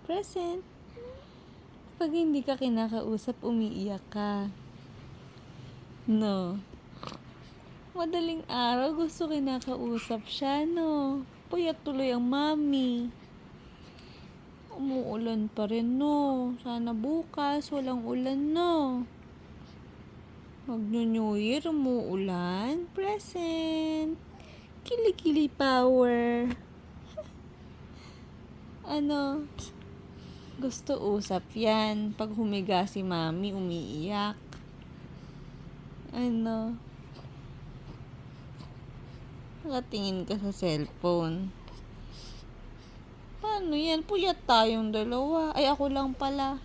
Present. Pag hindi ka kinakausap, umiiyak ka. No. Madaling araw, gusto kinakausap siya, no? Puyat tuloy ang mami. Umuulan pa rin, no? Sana bukas, walang ulan, no? Mag-New Year, umuulan. Present. Kili-kili power. Ano? Gusto usap yan. Pag humiga si mami, umiiyak. Ano? Nakatingin ka sa cellphone. Paano yan? Puyat tayong dalawa. Ay, ako lang pala.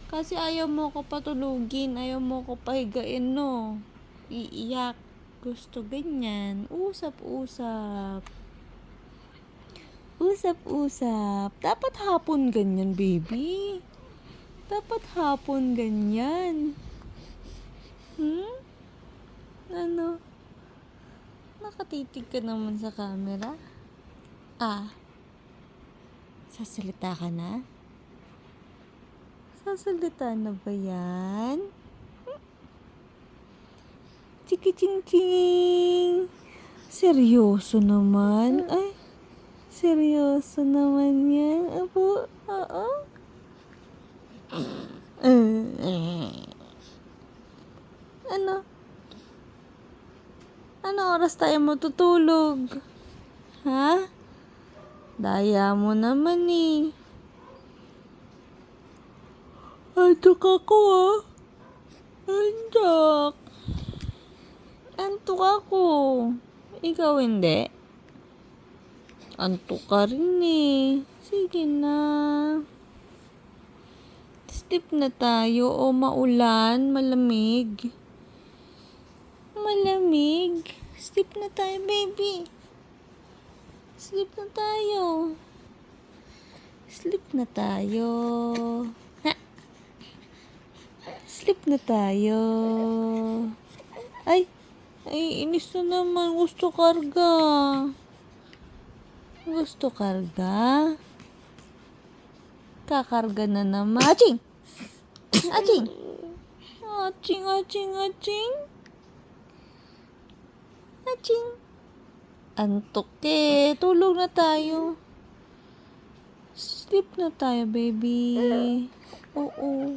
Kasi ayaw mo ko patulugin. Ayaw mo ko pahigain, no? Iiyak. Gusto ganyan. Usap-usap. Usap-usap. Dapat hapon ganyan, baby. Dapat hapon ganyan. Ano? Nakatitig ka naman sa camera? Sasalita ka na? Sasalita na ba yan? Chiki-ching-ching! Seryoso naman? Ay, seryoso naman yan. Apo, oo? Ano? Ano oras tayo matutulog? Ha? Daya mo naman eh. Antok ako Antok. Antok ako. Ikaw hindi? Antok ka rin eh. Sige na. Sleep na tayo o maulan, malamig. Malamig. Sleep na tayo, baby. Sleep na tayo. Sleep na tayo. Ha? Sleep na tayo. Ay, inis na naman. Gusto karga. Gusto karga? Kakarga na naman. Aching! Aching! Aching, aching, aching. Aching. Antok eh. Tulog na tayo. Sleep na tayo, baby. Oo.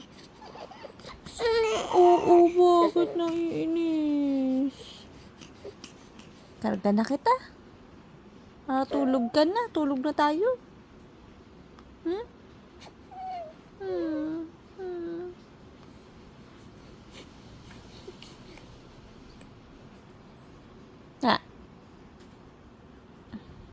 Oo, bakit naiinis? Karga na kita. Tulog ka na. Tulog na tayo. Ah.